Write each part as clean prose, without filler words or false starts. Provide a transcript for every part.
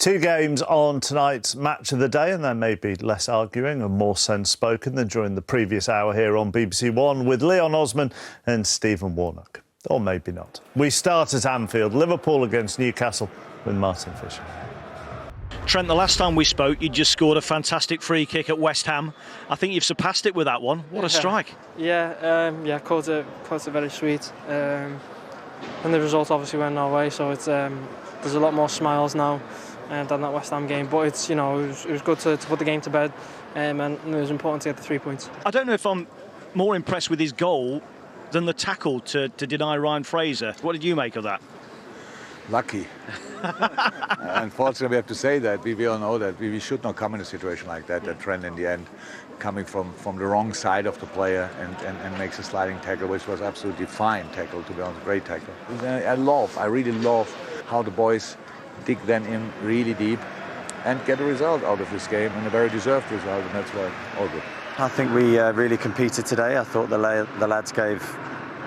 Two games on tonight's match of the day, and there may be less arguing and more sense spoken than during the previous hour here on BBC One with Leon Osman and Stephen Warnock. Or maybe not. We start at Anfield, Liverpool against Newcastle with Martin Fisher. Trent, the last time we spoke, you just scored a fantastic free kick at West Ham. I think you've surpassed it with that one. What a strike. Caught it very sweet. And the result obviously went our way, so it's there's a lot more smiles now than that West Ham game. But it's, it was good to put the game to bed, and it was important to get the 3 points. I don't know if I'm more impressed with his goal than the tackle to deny Ryan Fraser. What did you make of that? Lucky. Unfortunately, we have to say that. We all know that we should not come in a situation like that. That Trent, in the end, coming from the wrong side of the player and makes a sliding tackle, which was absolutely fine tackle, to be honest, great tackle. I really love how the boys dig them in really deep and get a result out of this game, and a very deserved result, and that's why all good. I think we really competed today. I thought the lads gave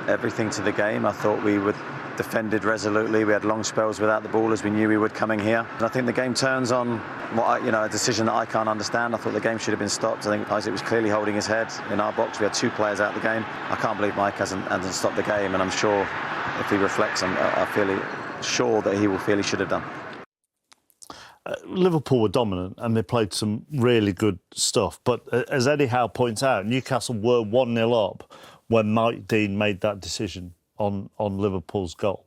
everything to the game. I thought we defended resolutely. We had long spells without the ball, as we knew we would coming here. And I think the game turns on a decision that I can't understand. I thought the game should have been stopped. I think Isaac was clearly holding his head in our box. We had two players out of the game. I can't believe Mike hasn't stopped the game, and I'm sure if he reflects, I feel sure that he will feel he should have done. Liverpool were dominant and they played some really good stuff. But as Eddie Howe points out, Newcastle were 1-0 up when Mike Dean made that decision on Liverpool's goal.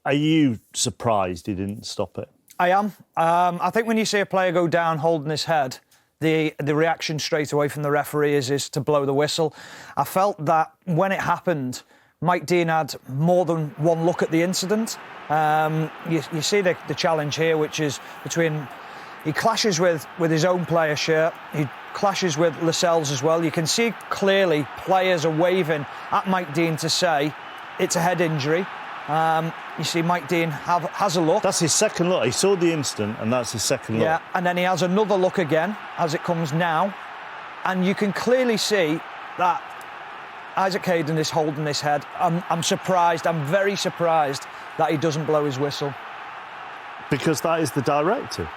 Are you surprised he didn't stop it? I am. I think when you see a player go down holding his head, the reaction straight away from the referee is to blow the whistle. I felt that when it happened, Mike Dean had more than one look at the incident. You see the challenge here, which is between... He clashes with his own player shirt. He clashes with Lascelles as well. You can see clearly players are waving at Mike Dean to say it's a head injury. You see Mike Dean has a look. That's his second look. He saw the incident and that's his second look. Yeah, and then he has another look again as it comes now. And you can clearly see that Isaac Hayden is holding his head. I'm surprised. I'm very surprised that he doesn't blow his whistle. Because that is the directive.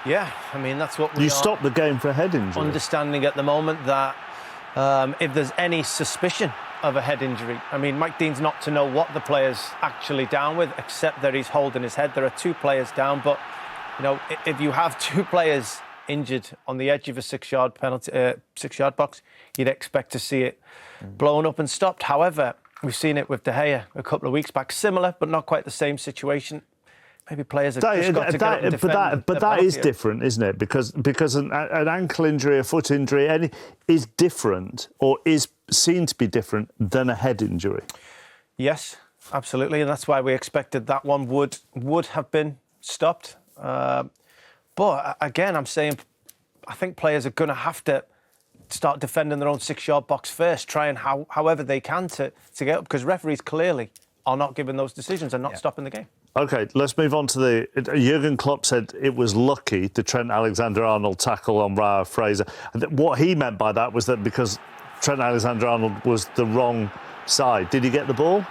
Yeah, I mean, that's what you stop the game for a head injury. Understanding at the moment that if there's any suspicion of a head injury, I mean, Mike Dean's not to know what the player's actually down with, except that he's holding his head. There are two players down, but, if you have two players injured on the edge of a six-yard box, you'd expect to see it blown up and stopped. However, we've seen it with De Gea a couple of weeks back. Similar, but not quite the same situation. Maybe players have just got to get up and defend. But that is different, isn't it? Because an ankle injury, a foot injury, is different, or is seen to be different than a head injury. Yes, absolutely, and that's why we expected that one would have been stopped. But again, I'm saying, I think players are going to have to start defending their own six-yard box first, trying however they can to get up, because referees clearly are not giving those decisions and not stopping the game. OK, let's move on to Jurgen Klopp said it was lucky, the Trent Alexander-Arnold tackle on Ryan Fraser. What he meant by that was that because Trent Alexander-Arnold was the wrong side. Did he get the ball?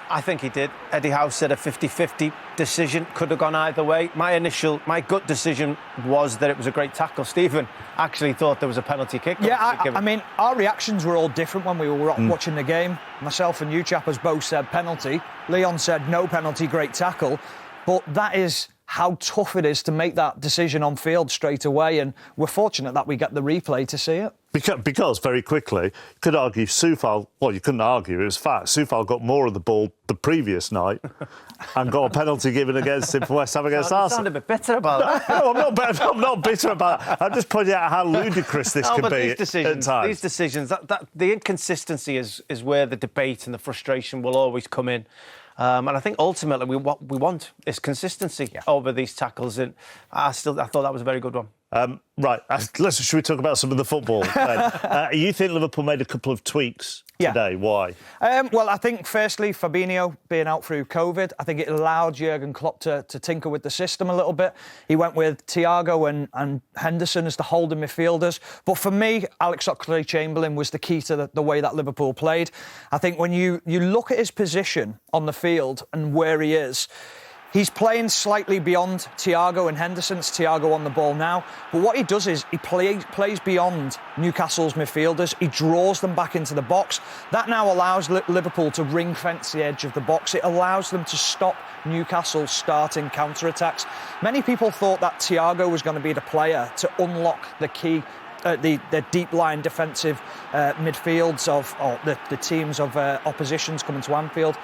I think he did. Eddie Howe said a 50-50 decision, could have gone either way. My gut decision was that it was a great tackle. Stephen actually thought there was a penalty kick. Yeah, I mean, our reactions were all different when we were watching the game. Myself and you chappers both said penalty. Leon said no penalty, great tackle. But that is how tough it is to make that decision on field straight away, and we're fortunate that we get the replay to see it. Because very quickly, you could argue Soufal, well, you couldn't argue, it was fact. Soufal got more of the ball the previous night and got a penalty given against him for West Ham against Arsenal. You sound a bit bitter about that. No, I'm not bitter about it. I'm just pointing out how ludicrous this can be at times. These decisions, the inconsistency is where the debate and the frustration will always come in. And I think ultimately what we want is consistency over these tackles. And I thought that was a very good one. Right, should we talk about some of the football then? You think Liverpool made a couple of tweaks today? Why? Well, I think firstly, Fabinho being out through COVID, I think it allowed Jurgen Klopp to tinker with the system a little bit. He went with Thiago and Henderson as the holding midfielders. But for me, Alex Oxlade-Chamberlain was the key to the way that Liverpool played. I think when you look at his position on the field and where he is, He's playing slightly beyond Thiago and Henderson. It's Thiago on the ball now. But what he does is he plays beyond Newcastle's midfielders. He draws them back into the box. That now allows Liverpool to ring-fence the edge of the box. It allows them to stop Newcastle starting counter-attacks. Many people thought that Thiago was going to be the player to unlock the key, the deep-line defensive midfields of the teams of oppositions coming to Anfield.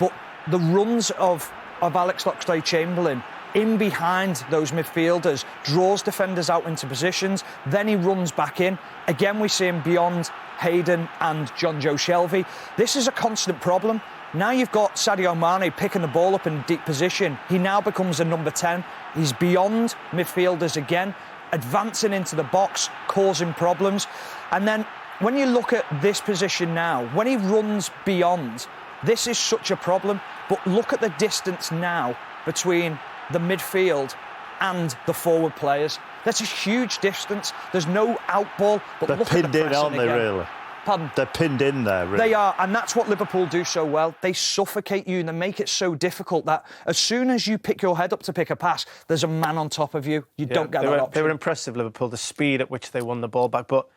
But the runs of Alex Oxlade-Chamberlain in behind those midfielders, draws defenders out into positions, then he runs back in. Again, we see him beyond Hayden and Jonjo Shelvey. This is a constant problem. Now you've got Sadio Mane picking the ball up in deep position. He now becomes a number 10. He's beyond midfielders again, advancing into the box, causing problems. And then when you look at this position now, when he runs beyond, this is such a problem. But look at the distance now between the midfield and the forward players. That's a huge distance. There's no outball. But they're look pinned at the in, aren't they, again. really? Pardon? They're pinned in there, really. They are, and that's what Liverpool do so well. They suffocate you and they make it so difficult that as soon as you pick your head up to pick a pass, there's a man on top of you. You don't get that option. They were impressive, Liverpool, the speed at which they won the ball back. But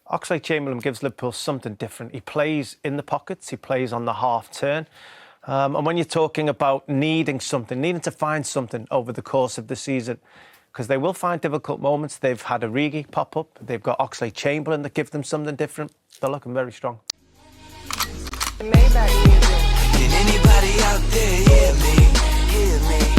Oxlade-Chamberlain gives Liverpool something different. He plays in the pockets. He plays on the half turn. And when you're talking about needing to find something over the course of the season, because they will find difficult moments. They've had Origi pop up. They've got Oxlade-Chamberlain that give them something different. They're looking very strong. Can anybody out there hear me? Hear me?